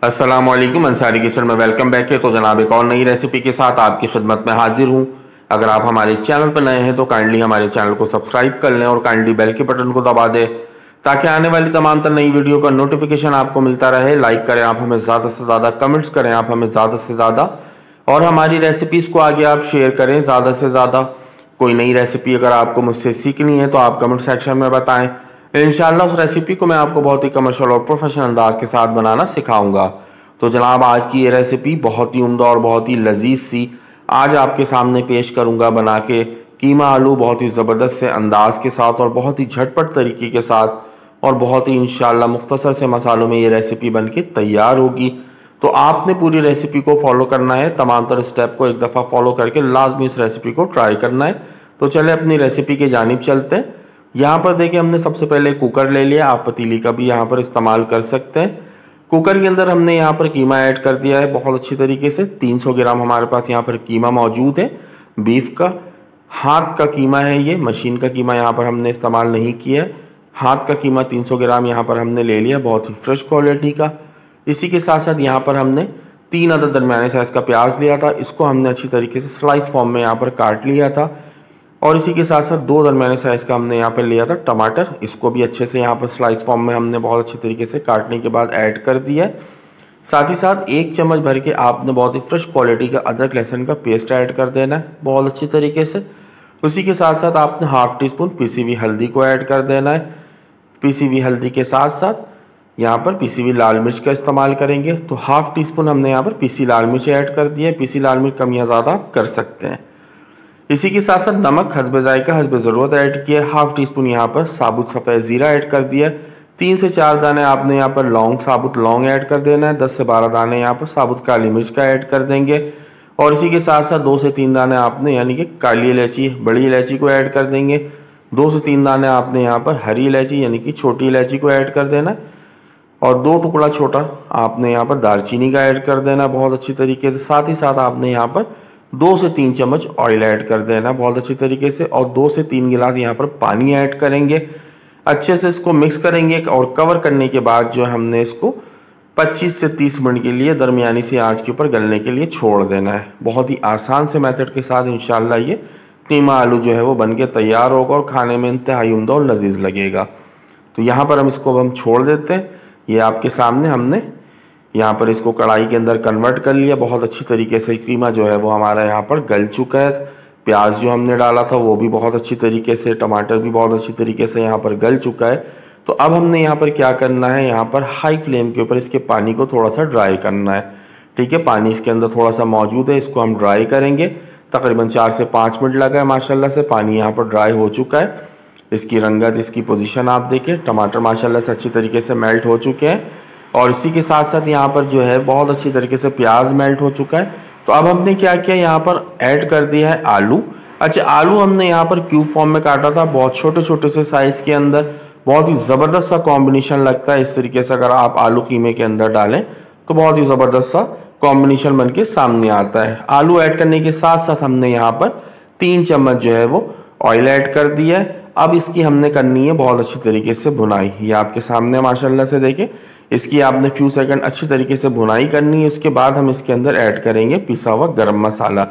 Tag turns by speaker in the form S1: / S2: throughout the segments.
S1: अस्सलाम वालेकुम, अंसारी किचन में वेलकम बैक है। तो जनाब एक और नई रेसिपी के साथ आपकी खिदमत में हाजिर हूँ। अगर आप हमारे चैनल पर नए हैं तो काइंडली हमारे चैनल को सब्सक्राइब कर लें और काइंडली बेल के बटन को दबा दें ताकि आने वाली तमाम तर नई वीडियो का नोटिफिकेशन आपको मिलता रहे। लाइक करें आप हमें ज़्यादा से ज़्यादा, कमेंट्स करें आप हमें ज़्यादा से ज़्यादा और हमारी रेसिपीज़ को आगे आप शेयर करें ज़्यादा से ज़्यादा। कोई नई रेसिपी अगर आपको मुझसे सीखनी है तो आप कमेंट सेक्शन में बताएं। इंशाल्लाह उस रेसिपी को मैं आपको बहुत ही कमर्शियल और प्रोफेशनल अंदाज के साथ बनाना सिखाऊंगा। तो जनाब आज की ये रेसिपी बहुत ही उम्दा और बहुत ही लजीज सी आज आपके सामने पेश करूंगा बना के। कीमा आलू बहुत ही ज़बरदस्त से अंदाज के साथ और बहुत ही झटपट तरीके के साथ और बहुत ही इंशाल्लाह मुख्तसर से मसालों में ये रेसिपी बन के तैयार होगी। तो आपने पूरी रेसिपी को फॉलो करना है, तमाम तरह स्टेप को एक दफ़ा फॉलो करके लाजमी इस रेसिपी को ट्राई करना है। तो चले अपनी रेसिपी के जानिब चलते हैं। यहाँ पर देखिए हमने सबसे पहले कुकर ले लिया, आप पतीली का भी यहाँ पर इस्तेमाल कर सकते हैं। कुकर के अंदर हमने यहाँ पर कीमा ऐड कर दिया है बहुत अच्छी तरीके से। 300 ग्राम हमारे पास यहाँ पर कीमा मौजूद है। बीफ का हाथ का कीमा है, ये मशीन का कीमा यहाँ पर हमने इस्तेमाल नहीं किया है। हाथ का कीमा 300 ग्राम यहाँ पर हमने ले लिया, बहुत ही फ्रेश क्वालिटी का। इसी के साथ साथ यहाँ पर हमने 3 अदद दरमियाने साइज़ का प्याज लिया था, इसको हमने अच्छी तरीके से स्लाइस फॉर्म में यहाँ पर काट लिया था। और इसी के साथ साथ 2 दरमियाने साइज़ का हमने यहाँ पर लिया था टमाटर, इसको भी अच्छे से यहाँ पर स्लाइस फॉर्म में हमने बहुत अच्छी तरीके से काटने के बाद ऐड कर दिया है। साथ ही साथ 1 चम्मच भर के आपने बहुत ही फ्रेश क्वालिटी का अदरक लहसुन का पेस्ट ऐड कर देना है बहुत अच्छी तरीके से। उसी के साथ साथ आपने हाफ टी स्पून पिसी हुई हल्दी को ऐड कर देना है। पिसी हुई हल्दी के साथ साथ यहाँ पर पिसी हुई लाल मिर्च का इस्तेमाल करेंगे, तो हाफ टी स्पून हमने यहाँ पर पिसी लाल मिर्च ऐड कर दिया है। पिसी लाल मिर्च कम या ज़्यादा आप कर सकते हैं। इसी के साथ साथ नमक हस्बे जायका हस्बे ज़रूरत ऐड किया है। हाफ टी स्पून यहाँ पर साबुत सफ़ेद ज़ीरा ऐड कर दिया है। 3 से 4 दाने आपने यहाँ पर लौंग, साबुत लौंग ऐड कर देना है। 10 से 12 दाने यहाँ पर साबुत काली मिर्च का ऐड कर देंगे। और इसी के साथ साथ 2 से 3 दाने आपने यानी कि काली इलायची, बड़ी इलायची को ऐड कर देंगे। 2 से 3 दाने आपने यहाँ पर हरी इलायची यानी कि छोटी इलायची को ऐड कर देना है। और 2 टुकड़ा छोटा आपने यहाँ पर दालचीनी का ऐड कर देना बहुत अच्छी तरीके से। साथ ही साथ आपने यहाँ पर 2 से 3 चम्मच ऑयल ऐड कर देना बहुत अच्छी तरीके से और 2 से 3 गिलास यहाँ पर पानी ऐड करेंगे। अच्छे से इसको मिक्स करेंगे और कवर करने के बाद जो हमने इसको 25 से 30 मिनट के लिए दरमियानी सी आंच के ऊपर गलने के लिए छोड़ देना है। बहुत ही आसान से मेथड के साथ इंशाल्लाह ये कीमा आलू जो है वो बन के तैयार होगा और खाने में इंतहाई उम्दा और लजीज लगेगा। तो यहाँ पर हम इसको छोड़ देते हैं। ये आपके सामने हमने यहाँ पर इसको कढ़ाई के अंदर कन्वर्ट कर लिया बहुत अच्छी तरीके से। कीमा जो है वो हमारा यहाँ पर गल चुका है। प्याज जो हमने डाला था वो भी बहुत अच्छी तरीके से, टमाटर भी बहुत अच्छी तरीके से यहाँ पर गल चुका है। तो अब हमने यहाँ पर क्या करना है, यहाँ पर हाई फ्लेम के ऊपर इसके पानी को थोड़ा सा ड्राई करना है। ठीक है, पानी इसके अंदर थोड़ा सा मौजूद है, इसको हम ड्राई करेंगे। तकरीबन 4 से 5 मिनट लगा है माशाल्लाह से। पानी यहाँ पर ड्राई हो चुका है। इसकी रंगत, इसकी पोजीशन आप देखें, टमाटर माशाल्लाह से अच्छी तरीके से मेल्ट हो चुके हैं। और इसी के साथ साथ यहाँ पर जो है बहुत अच्छी तरीके से प्याज मेल्ट हो चुका है। तो अब हमने क्या किया, यहाँ पर ऐड कर दिया है आलू। अच्छा, आलू हमने यहाँ पर क्यूब फॉर्म में काटा था बहुत छोटे छोटे से साइज़ के अंदर। बहुत ही ज़बरदस्त सा कॉम्बिनेशन लगता है इस तरीके से अगर आप आलू कीमे के अंदर डालें तो बहुत ही ज़बरदस्त सा कॉम्बिनेशन बन के सामने आता है। आलू ऐड करने के साथ साथ हमने यहाँ पर 3 चम्मच जो है वो ऑयल ऐड कर दिया है। अब इसकी हमने करनी है बहुत अच्छी तरीके से भुनाई। ये आपके सामने माशाल्लाह से देखें, इसकी आपने फ्यू सेकंड अच्छी तरीके से भुनाई करनी है। उसके बाद हम इसके अंदर ऐड करेंगे पिसा हुआ गरम मसाला।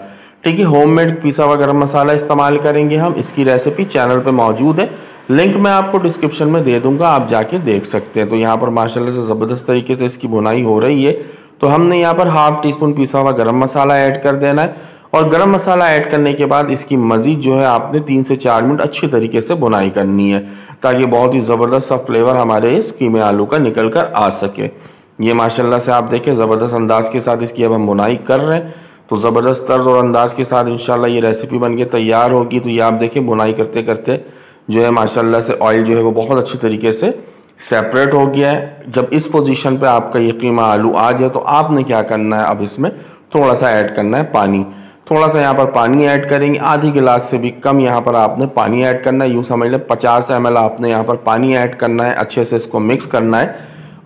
S1: ठीक है, होममेड पिसा हुआ गरम मसाला इस्तेमाल करेंगे हम। इसकी रेसिपी चैनल पे मौजूद है, लिंक मैं आपको डिस्क्रिप्शन में दे दूंगा, आप जाके देख सकते हैं। तो यहाँ पर माशाल्लाह से ज़बरदस्त तरीके से इसकी भुनाई हो रही है। तो हमने यहाँ पर हाफ टी स्पून पिसा हुआ गरम मसाला ऐड कर देना है। और गरम मसाला ऐड करने के बाद इसकी मज़ीद जो है आपने 3 से 4 मिनट अच्छी तरीके से भुनाई करनी है ताकि बहुत ही ज़बरदस्त सा फ्लेवर हमारे इस कीमे आलू का निकल कर आ सके। ये माशाल्लाह से आप देखें ज़बरदस्त अंदाज के साथ इसकी अब हम भुनाई कर रहे हैं। तो ज़बरदस्त तर्ज और अंदाज के साथ इंशाल्लाह ये रेसिपी बन के तैयार होगी। तो ये आप देखें भुनाई करते करते जो है माशाल्लाह से ऑयल जो है वो बहुत अच्छी तरीके से सेपरेट हो गया है। जब इस पोजीशन पे आपका ये कीमा आलू आ जाए तो आपने क्या करना है, अब इसमें थोड़ा सा ऐड करना है पानी। थोड़ा सा यहाँ पर पानी ऐड करेंगे, आधी गिलास से भी कम यहाँ पर आपने पानी ऐड करना है। यूँ समझ लें 50 ml आपने यहाँ पर पानी ऐड करना है। अच्छे से इसको मिक्स करना है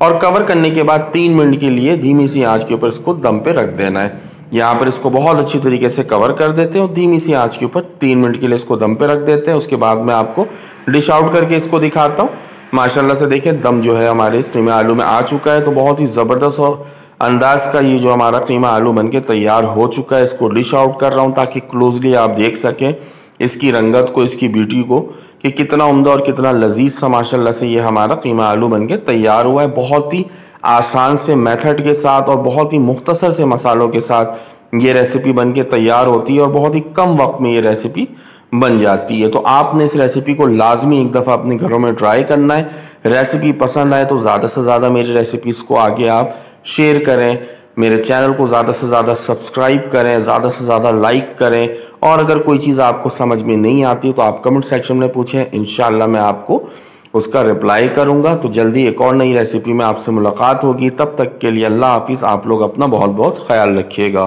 S1: और कवर करने के बाद 3 मिनट के लिए धीमी सी आंच के ऊपर इसको दम पे रख देना है। यहाँ पर इसको बहुत अच्छी तरीके से कवर कर देते हैं और धीमी सी आंच के ऊपर 3 मिनट के लिए इसको दम पे रख देते हैं। उसके बाद मैं आपको डिश आउट करके इसको दिखाता हूँ। माशाल्लाह से देखिए दम जो है हमारे इस कीमे आलू में आ चुका है। तो बहुत ही ज़बरदस्त और अंदाज का ये जो हमारा कीमा आलू बनके तैयार हो चुका है। इसको डिश आउट कर रहा हूँ ताकि क्लोजली आप देख सकें इसकी रंगत को, इसकी ब्यूटी को, कि कितना उम्दा और कितना लजीज सा माशाल्लाह से ये हमारा कीमा आलू बनके तैयार हुआ है। बहुत ही आसान से मेथड के साथ और बहुत ही मुख्तसर से मसालों के साथ ये रेसिपी बनके तैयार होती है और बहुत ही कम वक्त में ये रेसिपी बन जाती है। तो आपने इस रेसिपी को लाजमी एक दफ़ा अपने घरों में ट्राई करना है। रेसिपी पसंद आए तो ज़्यादा से ज़्यादा मेरी रेसिपीज़ को आगे आप शेयर करें, मेरे चैनल को ज़्यादा से ज़्यादा सब्सक्राइब करें, ज़्यादा से ज़्यादा लाइक करें, और अगर कोई चीज़ आपको समझ में नहीं आती तो आप कमेंट सेक्शन में पूछें, इंशाल्लाह मैं आपको उसका रिप्लाई करूंगा। तो जल्दी एक और नई रेसिपी में आपसे मुलाकात होगी। तब तक के लिए अल्लाह हाफिज़। आप लोग अपना बहुत बहुत ख्याल रखिएगा।